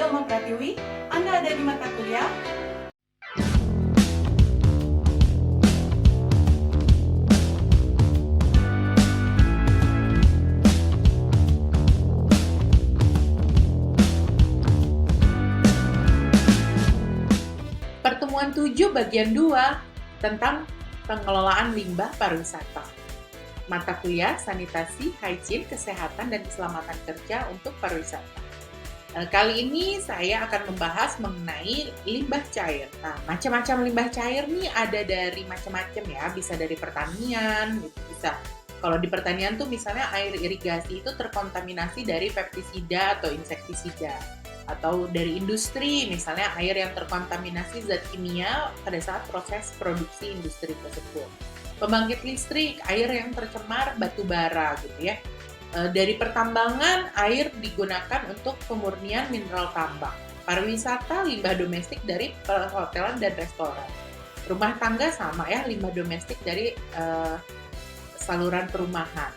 Ilmu Pratiwi, Anda ada di mata kuliah Pertemuan 7 bagian 2 tentang pengelolaan limbah pariwisata. Mata kuliah sanitasi, hygiene, kesehatan, dan keselamatan kerja untuk pariwisata. Kali ini saya akan membahas mengenai limbah cair. Nah, macam-macam limbah cair nih ada dari macam-macam ya, bisa dari pertanian, gitu, bisa. Kalau di pertanian tuh misalnya air irigasi itu terkontaminasi dari pestisida atau insektisida. Atau dari industri, misalnya air yang terkontaminasi zat kimia pada saat proses produksi industri tersebut. Pembangkit listrik, air yang tercemar batu bara gitu ya. Dari pertambangan, air digunakan untuk pemurnian mineral tambang. Pariwisata, limbah domestik dari perhotelan dan restoran. Rumah tangga sama ya, limbah domestik dari saluran perumahan.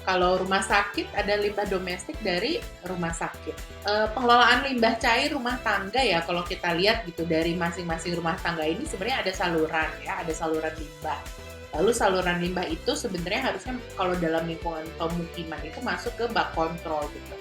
Kalau rumah sakit, ada limbah domestik dari rumah sakit. Pengelolaan limbah cair rumah tangga ya, kalau kita lihat gitu dari masing-masing rumah tangga ini sebenarnya ada saluran ya, ada saluran limbah. Lalu saluran limbah itu sebenarnya harusnya kalau dalam lingkungan pemukiman itu masuk ke bak kontrol gitu.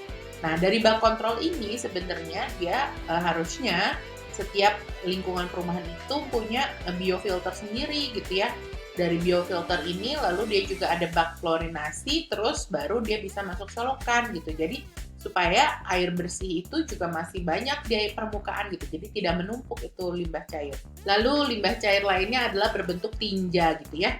Nah, dari bak kontrol ini sebenarnya dia harusnya setiap lingkungan perumahan itu punya biofilter sendiri gitu ya. Dari biofilter ini lalu dia juga ada bak klorinasi, terus baru dia bisa masuk selokan gitu. Jadi supaya air bersih itu juga masih banyak di permukaan gitu, jadi tidak menumpuk itu limbah cair. Lalu limbah cair lainnya adalah berbentuk tinja gitu ya.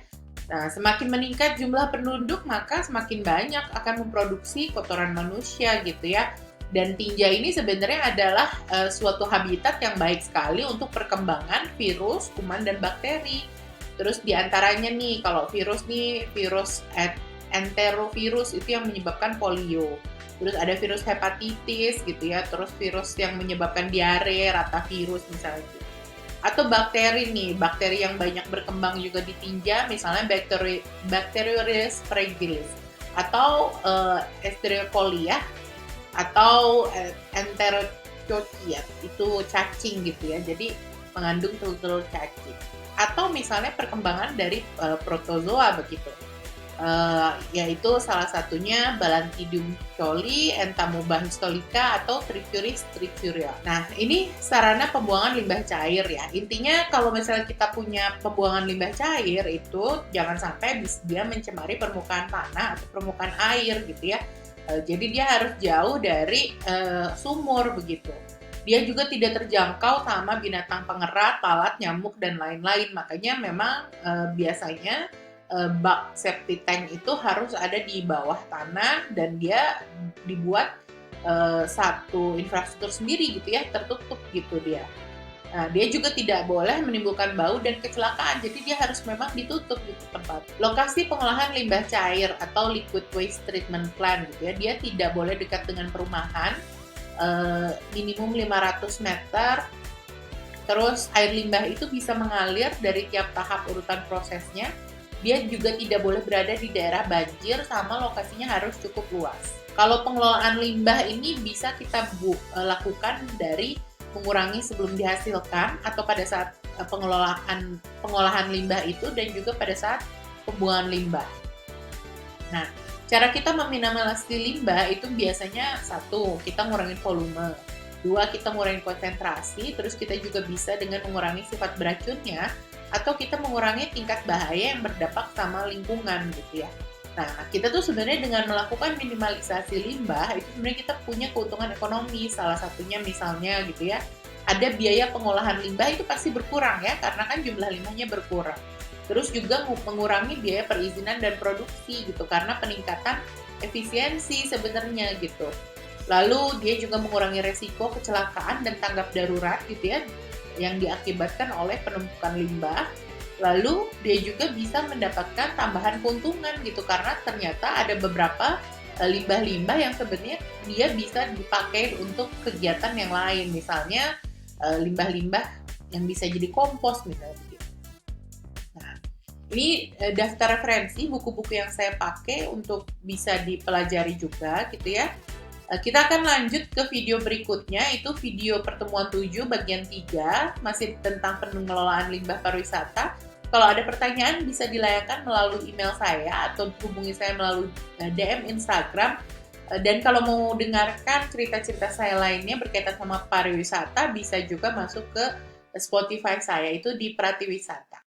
Nah, semakin meningkat jumlah penduduk maka semakin banyak akan memproduksi kotoran manusia gitu ya. Dan tinja ini sebenarnya adalah suatu habitat yang baik sekali untuk perkembangan virus, kuman, dan bakteri. Terus diantaranya nih, kalau virus nih, virus enterovirus itu yang menyebabkan polio. Terus ada virus hepatitis gitu ya, terus virus yang menyebabkan diare, rotavirus misalnya gitu. Atau bakteri nih, bakteri yang banyak berkembang juga di tinja, misalnya Bacteroides fragilis atau Escherichia coli ya, atau Enterococcus itu cacing gitu ya, jadi mengandung telur-telur cacing. Atau misalnya perkembangan dari protozoa begitu. Yaitu salah satunya Balantidium coli, Entamoeba histolica, atau Trichuris trichuria. Nah, ini sarana pembuangan limbah cair ya. Intinya kalau misalnya kita punya pembuangan limbah cair itu jangan sampai dia mencemari permukaan tanah atau permukaan air gitu ya. Jadi dia harus jauh dari sumur begitu. Dia juga tidak terjangkau sama binatang pengerat, lalat, nyamuk, dan lain-lain. Makanya memang biasanya bak septic tank itu harus ada di bawah tanah dan dia dibuat satu infrastruktur sendiri gitu ya, tertutup gitu dia. Nah, dia juga tidak boleh menimbulkan bau dan kecelakaan, jadi dia harus memang ditutup gitu tempat. Lokasi pengolahan limbah cair atau liquid waste treatment plant gitu ya, dia tidak boleh dekat dengan perumahan, minimum 500 meter. Terus air limbah itu bisa mengalir dari tiap tahap urutan prosesnya. Dia juga tidak boleh berada di daerah banjir, sama lokasinya harus cukup luas. Kalau pengelolaan limbah ini bisa kita lakukan dari mengurangi sebelum dihasilkan atau pada saat pengolahan limbah itu, dan juga pada saat pembuangan limbah. Nah, cara kita meminimalisasi limbah itu biasanya satu, kita ngurangin volume. Dua, kita ngurangin konsentrasi. Terus kita juga bisa dengan mengurangi sifat beracunnya, atau kita mengurangi tingkat bahaya yang berdampak sama lingkungan gitu ya. Nah, kita tuh sebenarnya dengan melakukan minimalisasi limbah itu sebenarnya kita punya keuntungan ekonomi. Salah satunya misalnya gitu ya, ada biaya pengolahan limbah itu pasti berkurang ya, karena kan jumlah limbahnya berkurang. Terus juga mengurangi biaya perizinan dan produksi gitu, karena peningkatan efisiensi sebenarnya gitu. Lalu dia juga mengurangi resiko kecelakaan dan tanggap darurat gitu ya, yang diakibatkan oleh penumpukan limbah. Lalu dia juga bisa mendapatkan tambahan keuntungan gitu, karena ternyata ada beberapa limbah-limbah yang sebenarnya dia bisa dipakai untuk kegiatan yang lain, misalnya limbah-limbah yang bisa jadi kompos misalnya gitu. Nah, ini daftar referensi buku-buku yang saya pakai untuk bisa dipelajari juga gitu ya. Kita akan lanjut ke video berikutnya, itu video pertemuan 7 bagian 3, masih tentang pengelolaan limbah pariwisata. Kalau ada pertanyaan bisa dilayangkan melalui email saya atau hubungi saya melalui DM Instagram. Dan kalau mau dengarkan cerita-cerita saya lainnya berkaitan sama pariwisata, bisa juga masuk ke Spotify saya, itu di Pratiwisata.